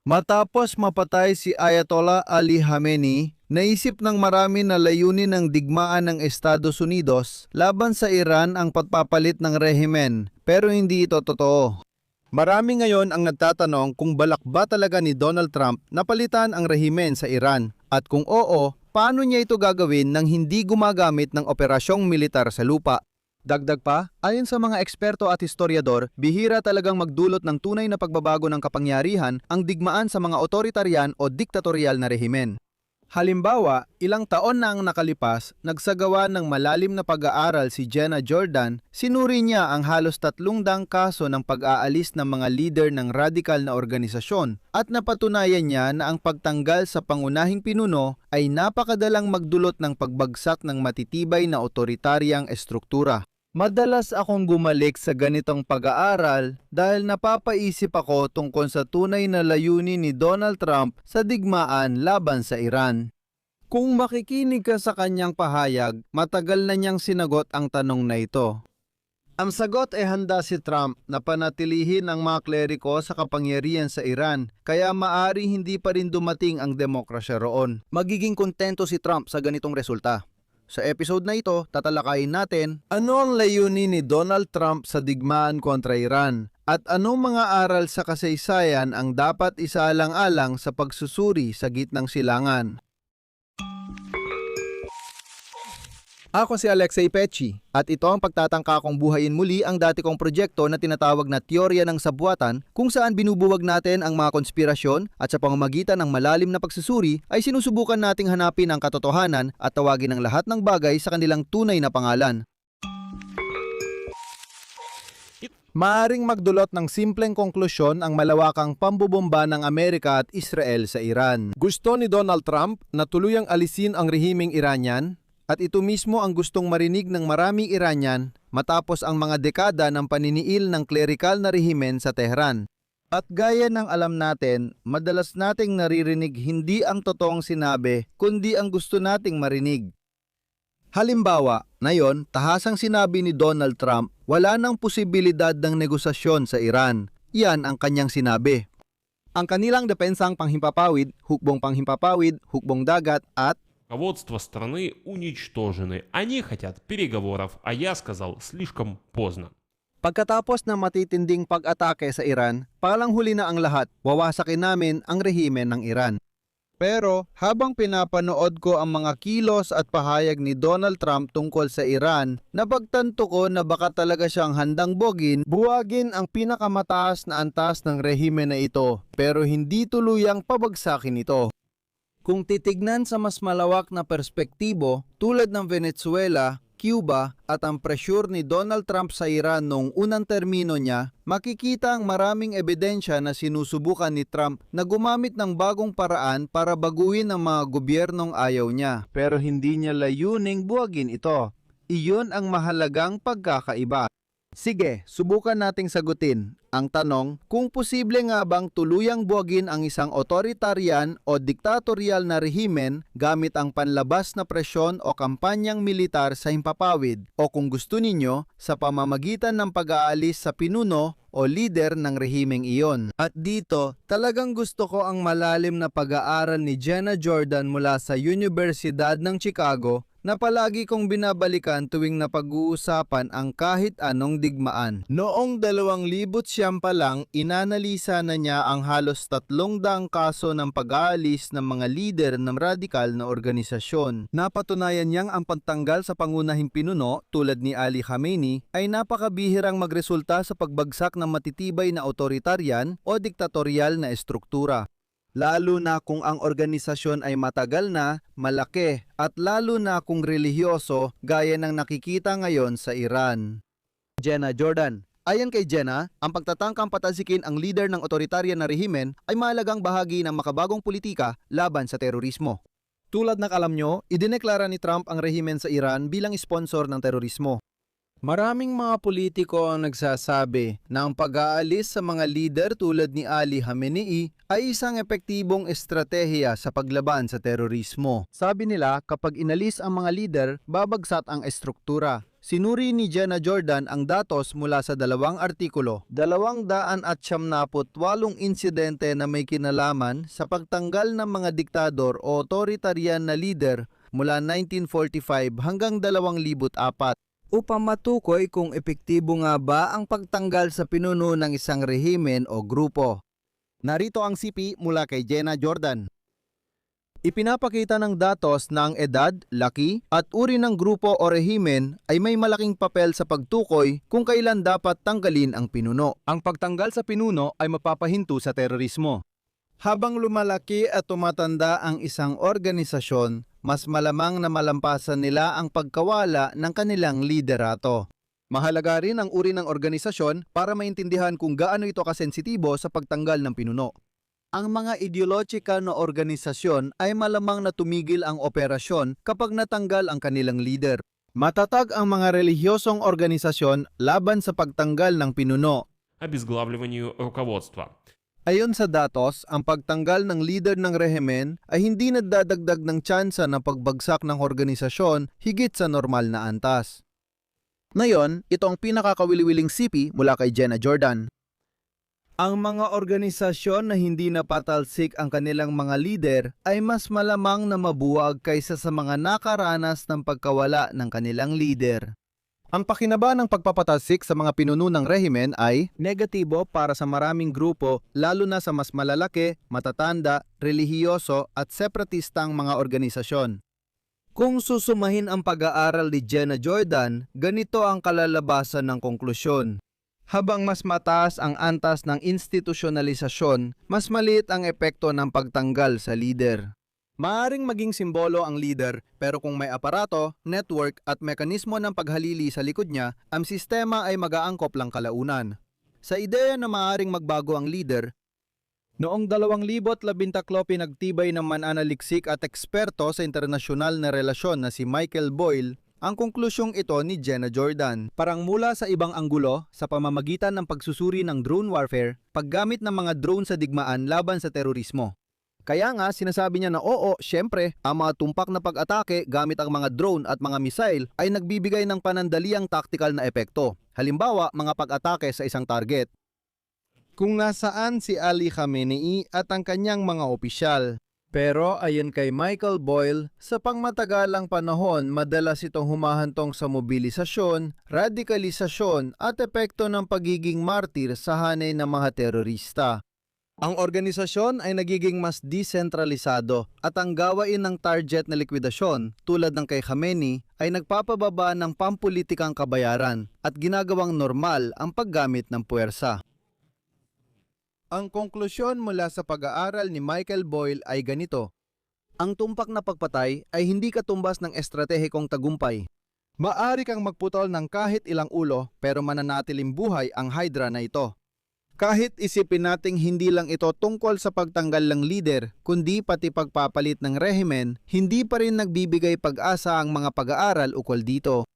Matapos mapatay si Ayatollah Ali Khamenei, naisip ng marami na layunin ng digmaan ng Estados Unidos laban sa Iran ang pagpapalit ng rehimen, pero hindi ito totoo. Marami ngayon ang nagtatanong kung balak ba talaga ni Donald Trump na palitan ang rehimen sa Iran, at kung oo, paano niya ito gagawin nang hindi gumagamit ng operasyong militar sa lupa. Dagdag pa, ayon sa mga eksperto at historiador, bihira talagang magdulot ng tunay na pagbabago ng kapangyarihan ang digmaan sa mga otoritaryan o diktatorial na rehimen. Halimbawa, ilang taon na ang nakalipas, nagsagawa ng malalim na pag-aaral si Jenna Jordan, sinuri niya ang halos 300 kaso ng pag-aalis ng mga leader ng radikal na organisasyon at napatunayan niya na ang pagtanggal sa pangunahing pinuno ay napakadalang magdulot ng pagbagsak ng matitibay na otoritaryang estruktura. Madalas akong gumalik sa ganitong pag-aaral dahil napapaisip ako tungkol sa tunay na layunin ni Donald Trump sa digmaan laban sa Iran. Kung makikinig ka sa kanyang pahayag, matagal na niyang sinagot ang tanong na ito. Ang sagot ay handa si Trump na panatilihin ang mga kleriko sa kapangyarihan sa Iran, kaya maari hindi pa rin dumating ang demokrasya roon. Magiging kontento si Trump sa ganitong resulta. Sa episode na ito, tatalakayin natin ano ang layunin ni Donald Trump sa digmaan kontra Iran at anong mga aral sa kasaysayan ang dapat isaalang-alang sa pagsusuri sa gitnang silangan. Ako si Alexei Pecci at ito ang pagtatangka kong buhayin muli ang dati kong proyekto na tinatawag na Teorya ng Sabuatan, kung saan binubuwag natin ang mga konspirasyon at sa pamamagitan ng malalim na pagsusuri ay sinusubukan nating hanapin ang katotohanan at tawagin ang lahat ng bagay sa kanilang tunay na pangalan. Maaring magdulot ng simpleng konklusyon ang malawakang pambubomba ng Amerika at Israel sa Iran. Gusto ni Donald Trump na tuluyang alisin ang rehimeng Iranian? At ito mismo ang gustong marinig ng maraming Iranian matapos ang mga dekada ng paniniil ng klerikal na rehimen sa Tehran. At gaya ng alam natin, madalas nating naririnig hindi ang totoong sinabi, kundi ang gusto nating marinig. Halimbawa, ngayon, tahasang sinabi ni Donald Trump, wala nang posibilidad ng negosasyon sa Iran. Yan ang kanyang sinabi. Ang kanilang depensang panghimpapawid, hukbong dagat at Руководство страны уничтожены. Они хотят переговоров, а я сказал слишком поздно. pagkatapos ng matitinding pag-atake sa Iran, palanghuli na ang lahat, wawasakin namin ang rehimen ng Iran. Pero habang pinapanood ko ang mga kilos at pahayag ni Donald Trump tungkol sa Iran, napagtanto ko na baka talaga siyang handang buwagin ang pinakamataas na antas ng rehimen na ito, pero hindi tuluyang pabagsakin ito. Kung titignan sa mas malawak na perspektibo, tulad ng Venezuela, Cuba at ang pressure ni Donald Trump sa Iran noong unang termino niya, makikita ang maraming ebidensya na sinusubukan ni Trump na gumamit ng bagong paraan para baguhin ang mga gobyernong ayaw niya. Pero hindi niya layuning buwagin ito. Iyon ang mahalagang pagkakaiba. Sige, subukan nating sagutin ang tanong kung posible nga bang tuluyang buwagin ang isang otoritarian o diktatorial na rehimen gamit ang panlabas na presyon o kampanyang militar sa himpapawid, o kung gusto ninyo, sa pamamagitan ng pag-aalis sa pinuno o lider ng rehimeng iyon. At dito, talagang gusto ko ang malalim na pag-aaral ni Jenna Jordan mula sa Universidad ng Chicago na palagi kong binabalikan tuwing napag-uusapan ang kahit anong digmaan. Noong 2009 pa lang, inanalisa na niya ang halos 300 kaso ng pag-aalis ng mga lider ng radikal na organisasyon. Napatunayan niyang ang pagtanggal sa pangunahing pinuno tulad ni Ali Khamenei ay napakabihirang magresulta sa pagbagsak ng matitibay na otoritaryan o diktatorial na estruktura. Lalo na kung ang organisasyon ay matagal na, malaki, at lalo na kung relihiyoso gaya ng nakikita ngayon sa Iran. Jenna Jordan. Ayon kay Jenna, ang pagtatangkang patasikin ang leader ng otoritaryan na rehimen ay mahalagang bahagi ng makabagong politika laban sa terorismo. Tulad ng alam nyo, idineklara ni Trump ang rehimen sa Iran bilang sponsor ng terorismo. Maraming mga politiko ang nagsasabi na ang pag-aalis sa mga lider tulad ni Ali Khamenei ay isang epektibong estratehiya sa paglaban sa terorismo. Sabi nila, kapag inalis ang mga lider, babagsak ang estruktura. Sinuri ni Jenna Jordan ang datos mula sa 2 artikulo, 298 insidente na may kinalaman sa pagtanggal ng mga diktador o otoritarian na leader mula 1945 hanggang 2004 upang matukoy kung epektibo nga ba ang pagtanggal sa pinuno ng isang rehimen o grupo. Narito ang sipi mula kay Jenna Jordan. Ipinapakita ng datos na ang edad, laki, at uri ng grupo o rehimen ay may malaking papel sa pagtukoy kung kailan dapat tanggalin ang pinuno. Ang pagtanggal sa pinuno ay mapapahinto sa terorismo. Habang lumalaki at tumatanda ang isang organisasyon, mas malamang na malampasan nila ang pagkawala ng kanilang liderato. Mahalaga rin ang uri ng organisasyon para maintindihan kung gaano ito kasensitibo sa pagtanggal ng pinuno. Ang mga ideologika na organisasyon ay malamang na tumigil ang operasyon kapag natanggal ang kanilang leader. Matatag ang mga relihiyosong organisasyon laban sa pagtanggal ng pinuno. Обезглавливанию руководства. Ayon sa datos, ang pagtanggal ng leader ng rehimen ay hindi nagdadagdag ng tsansa ng pagbagsak ng organisasyon higit sa normal na antas. Ngayon, ito ang pinakakawili-wiling sipi mula kay Jenna Jordan. Ang mga organisasyon na hindi napatalsik ang kanilang mga lider ay mas malamang na mabuwag kaysa sa mga nakaranas ng pagkawala ng kanilang lider. Ang pakinaba ng pagpapatalsik sa mga pinuno ng rehimen ay negatibo para sa maraming grupo, lalo na sa mas malalaki, matatanda, relihiyoso at separatistang mga organisasyon. Kung susumahin ang pag-aaral ni Jenna Jordan, ganito ang kalalabasan ng konklusyon. Habang mas mataas ang antas ng institusyonalisasyon, mas maliit ang epekto ng pagtanggal sa lider. Maaring maging simbolo ang leader, pero kung may aparato, network at mekanismo ng paghalili sa likod niya, ang sistema ay mag-aangkop lang kalaunan. Sa ideya na maaring magbago ang leader, noong 2013 pinagtibay ng mananaliksik at eksperto sa internasyonal na relasyon na si Michael Boyle, ang konklusyong ito ni Jenna Jordan, parang mula sa ibang anggulo sa pamamagitan ng pagsusuri ng drone warfare, paggamit ng mga drone sa digmaan laban sa terorismo. Kaya nga sinasabi niya na oo, syempre, ang mga tumpak na pag-atake gamit ang mga drone at mga missile ay nagbibigay ng panandaliang tactical na epekto. Halimbawa, mga pag-atake sa isang target. Kung nasaan si Ali Khamenei at ang kanyang mga opisyal. Pero ayon kay Michael Boyle, sa pangmatagalang panahon madalas itong humahantong sa mobilisasyon, radikalisasyon at epekto ng pagiging martir sa hanay ng mga terorista. Ang organisasyon ay nagiging mas desentralisado at ang gawain ng target na likwidasyon tulad ng kay Khamenei ay nagpapababa ng pampulitikang kabayaran at ginagawang normal ang paggamit ng puwersa. Ang konklusyon mula sa pag-aaral ni Michael Boyle ay ganito. Ang tumpak na pagpatay ay hindi katumbas ng estratehikong tagumpay. Maaari kang magputol ng kahit ilang ulo pero mananatiling buhay ang hydra na ito. Kahit isipin nating hindi lang ito tungkol sa pagtanggal ng leader, kundi pati pagpapalit ng rehimen, hindi pa rin nagbibigay pag-asa ang mga pag-aaral ukol dito.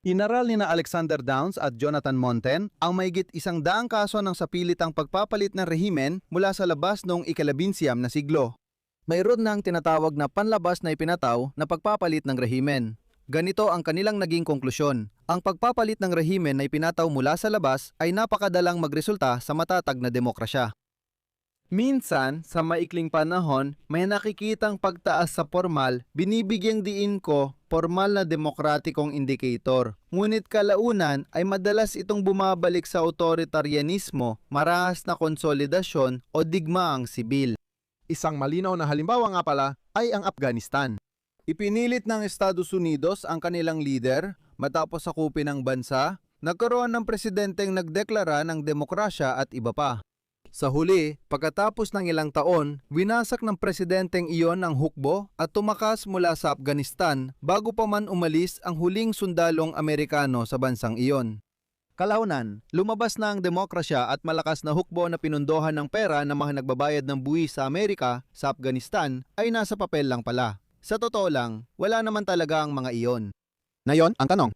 Inaral ni na Alexander Downs at Jonathan Monten ang mahigit 100 kaso ng sapilitang pagpapalit ng rehimen mula sa labas noong ika-19 na siglo. Mayroon na ang tinatawag na panlabas na ipinataw na pagpapalit ng rehimen. Ganito ang kanilang naging konklusyon. Ang pagpapalit ng rehimen na ipinataw mula sa labas ay napakadalang magresulta sa matatag na demokrasya. Minsan, sa maikling panahon, may nakikitang pagtaas sa formal, binibigyang diin ko formal na demokratikong indikator. Ngunit kalaunan ay madalas itong bumabalik sa otoritarianismo, marahas na konsolidasyon o digmaang sibil. Isang malinaw na halimbawa nga pala ay ang Afghanistan. Ipinilit ng Estados Unidos ang kanilang leader matapos sakupin ang bansa, nagkaroon ng presidenteng nagdeklara ng demokrasya at iba pa. Sa huli, pagkatapos ng ilang taon, winasak ng presidenteng iyon ang hukbo at tumakas mula sa Afghanistan bago pa man umalis ang huling sundalong Amerikano sa bansang iyon. Kalaunan, lumabas na ang demokrasya at malakas na hukbo na pinundohan ng pera ng mga nagbabayad ng buwis sa Amerika sa Afghanistan ay nasa papel lang pala. Sa totoo lang, wala naman talaga ang mga iyon. Ngayon, ang tanong,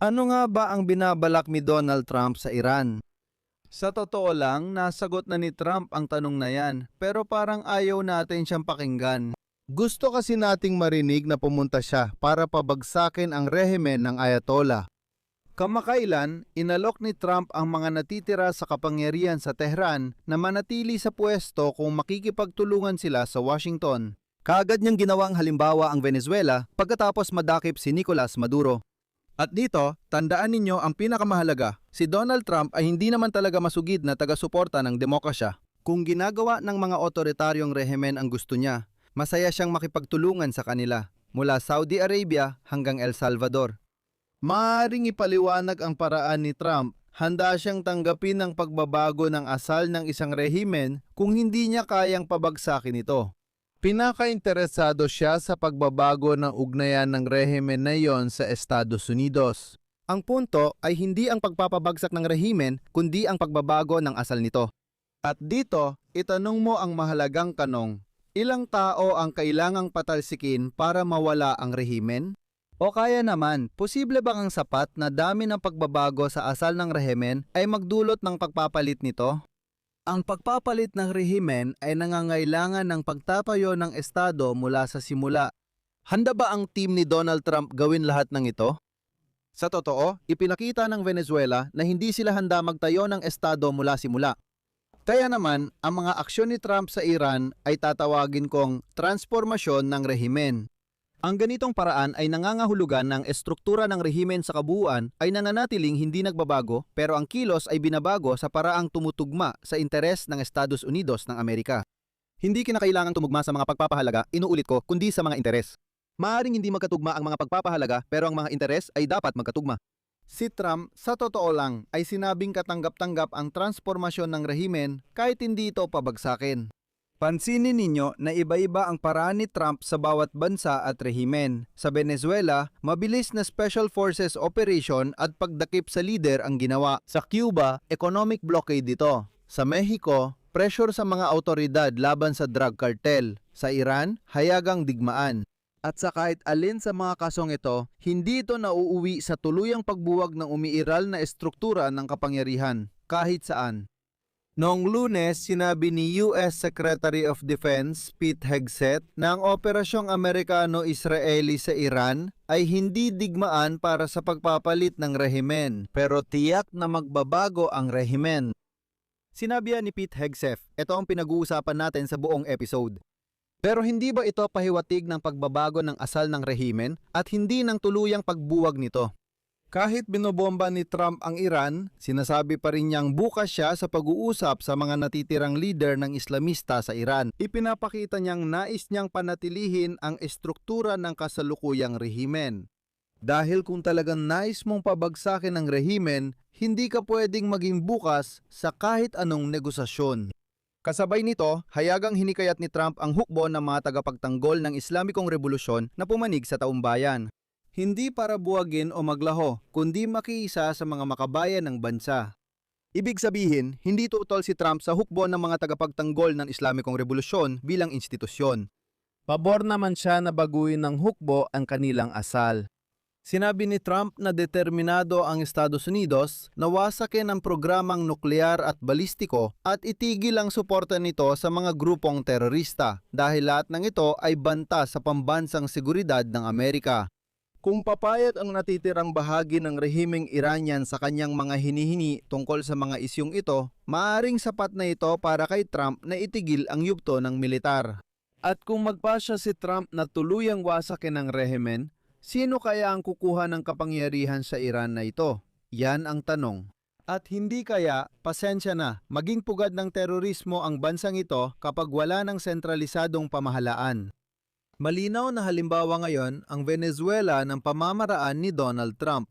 ano nga ba ang binabalak ni Donald Trump sa Iran? Sa totoo lang, nasagot na ni Trump ang tanong na yan, pero parang ayaw natin siyang pakinggan. Gusto kasi nating marinig na pumunta siya para pabagsakin ang rehimen ng Ayatollah. Kamakailan, inalok ni Trump ang mga natitira sa kapangyarihan sa Tehran na manatili sa pwesto kung makikipagtulungan sila sa Washington. Kaagad niyang ginawang halimbawa ang Venezuela pagkatapos madakip si Nicolas Maduro. At dito, tandaan ninyo ang pinakamahalaga, si Donald Trump ay hindi naman talaga masugid na taga-suporta ng demokrasya. Kung ginagawa ng mga otoritaryong rehimen ang gusto niya, masaya siyang makipagtulungan sa kanila, mula Saudi Arabia hanggang El Salvador. Maaaring ipaliwanag ang paraan ni Trump, handa siyang tanggapin ang pagbabago ng asal ng isang rehimen kung hindi niya kayang pabagsakin ito. Pinakainteresado siya sa pagbabago ng ugnayan ng rehimen na iyon sa Estados Unidos. Ang punto ay hindi ang pagpapabagsak ng rehimen kundi ang pagbabago ng asal nito. At dito, itanong mo ang mahalagang tanong, ilang tao ang kailangang patalsikin para mawala ang rehimen? O kaya naman, posible bang ang sapat na dami ng pagbabago sa asal ng rehimen ay magdulot ng pagpapalit nito? Ang pagpapalit ng rehimen ay nangangailangan ng pagtatayo ng estado mula sa simula. Handa ba ang team ni Donald Trump gawin lahat ng ito? Sa totoo, ipinakita ng Venezuela na hindi sila handa magtayo ng estado mula simula. Kaya naman, ang mga aksyon ni Trump sa Iran ay tatawagin kong transformasyon ng rehimen. Ang ganitong paraan ay nangangahulugan ng estruktura ng rehimen sa kabuuan ay nananatiling hindi nagbabago pero ang kilos ay binabago sa paraang tumutugma sa interes ng Estados Unidos ng Amerika. Hindi kinakailangang tumugma sa mga pagpapahalaga, inuulit ko, kundi sa mga interes. Maaring hindi magkatugma ang mga pagpapahalaga pero ang mga interes ay dapat magkatugma. Si Trump, sa totoo lang, ay sinabing katanggap-tanggap ang transformasyon ng rehimen kahit hindi ito pabagsakin. Pansinin ninyo na iba-iba ang paraan ni Trump sa bawat bansa at rehimen. Sa Venezuela, mabilis na Special Forces operation at pagdakip sa lider ang ginawa. Sa Cuba, economic blockade ito. Sa Mexico, pressure sa mga autoridad laban sa drug cartel. Sa Iran, hayagang digmaan. At sa kahit alin sa mga kasong ito, hindi ito nauuwi sa tuluyang pagbuwag ng umiiral na estruktura ng kapangyarihan, kahit saan. Noong Lunes, sinabi ni US Secretary of Defense Pete Hegseth na ang operasyong Amerikano-Israeli sa Iran ay hindi digmaan para sa pagpapalit ng rehimen, pero tiyak na magbabago ang rehimen. Sinabi ni Pete Hegseth, ito ang pinag-uusapan natin sa buong episode. Pero hindi ba ito pahiwatig ng pagbabago ng asal ng rehimen at hindi ng tuluyang pagbuwag nito? Kahit binobomba ni Trump ang Iran, sinasabi pa rin niyang bukas siya sa pag-uusap sa mga natitirang leader ng Islamista sa Iran. Ipinapakita niyang nais niyang panatilihin ang estruktura ng kasalukuyang rehimen. Dahil kung talagang nais mong pabagsakin ang rehimen, hindi ka pwedeng maging bukas sa kahit anong negosasyon. Kasabay nito, hayagang hinikayat ni Trump ang hukbo ng mga tagapagtanggol ng Islamikong Revolusyon na pumanig sa taumbayan. Hindi para buwagin o maglaho, kundi makiisa sa mga makabayan ng bansa. Ibig sabihin, hindi tutol si Trump sa hukbo ng mga tagapagtanggol ng Islamikong Revolusyon bilang institusyon. Pabor naman siya na baguhin ng hukbo ang kanilang asal. Sinabi ni Trump na determinado ang Estados Unidos na wasakin ang programang nuklear at balistiko at itigil ang suporta nito sa mga grupong terorista dahil lahat ng ito ay banta sa pambansang seguridad ng Amerika. Kung papayag ang natitirang bahagi ng rehimeng Iranian sa kanyang mga hinihingi tungkol sa mga isyong ito, maaaring sapat na ito para kay Trump na itigil ang yugto ng militar. At kung magpasya si Trump na tuluyang wasakin ang rehimen, sino kaya ang kukuha ng kapangyarihan sa Iran na ito? Yan ang tanong. At hindi kaya, pasensya na, maging pugad ng terorismo ang bansang ito kapag wala ng sentralisadong pamahalaan. Malinaw na halimbawa ngayon ang Venezuela ng pamamaraan ni Donald Trump.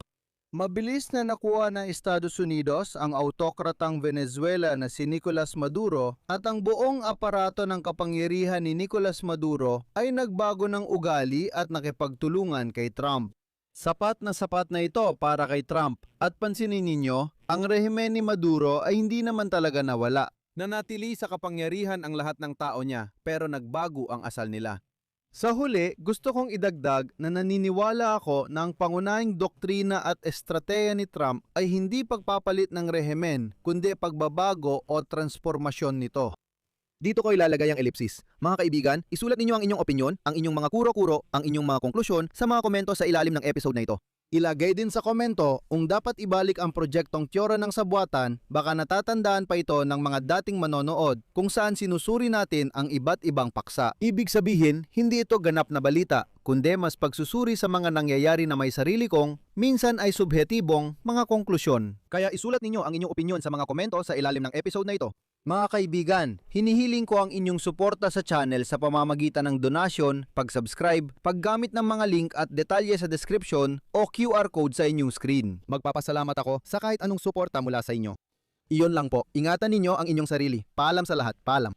Mabilis na nakuha ng Estados Unidos ang autokratang Venezuela na si Nicolas Maduro at ang buong aparato ng kapangyarihan ni Nicolas Maduro ay nagbago ng ugali at nakipagtulungan kay Trump. Sapat na ito para kay Trump at pansinin ninyo, ang rehimen ni Maduro ay hindi naman talaga nawala. Nanatili sa kapangyarihan ang lahat ng tao niya pero nagbago ang asal nila. Sa huli, gusto kong idagdag na naniniwala ako na ang pangunahing doktrina at estratehiya ni Trump ay hindi pagpapalit ng rehimen, kundi pagbabago o transformasyon nito. Dito ko ilalagay ang ellipsis. Mga kaibigan, isulat ninyo ang inyong opinyon, ang inyong mga kuro-kuro, ang inyong mga konklusyon sa mga komento sa ilalim ng episode na ito. Ilagay din sa komento kung dapat ibalik ang proyektong Teora ng Sabuatan, baka natatandaan pa ito ng mga dating manonood kung saan sinusuri natin ang iba't ibang paksa. Ibig sabihin, hindi ito ganap na balita, kundi mas pagsusuri sa mga nangyayari na may sarili kong, minsan ay subhetibong, mga konklusyon. Kaya isulat ninyo ang inyong opinyon sa mga komento sa ilalim ng episode na ito. Mga kaibigan, hinihiling ko ang inyong suporta sa channel sa pamamagitan ng donasyon, pag-subscribe, paggamit ng mga link at detalye sa description o QR code sa inyong screen. Magpapasalamat ako sa kahit anong suporta mula sa inyo. Iyon lang po, ingatan ninyo ang inyong sarili. Paalam sa lahat, paalam.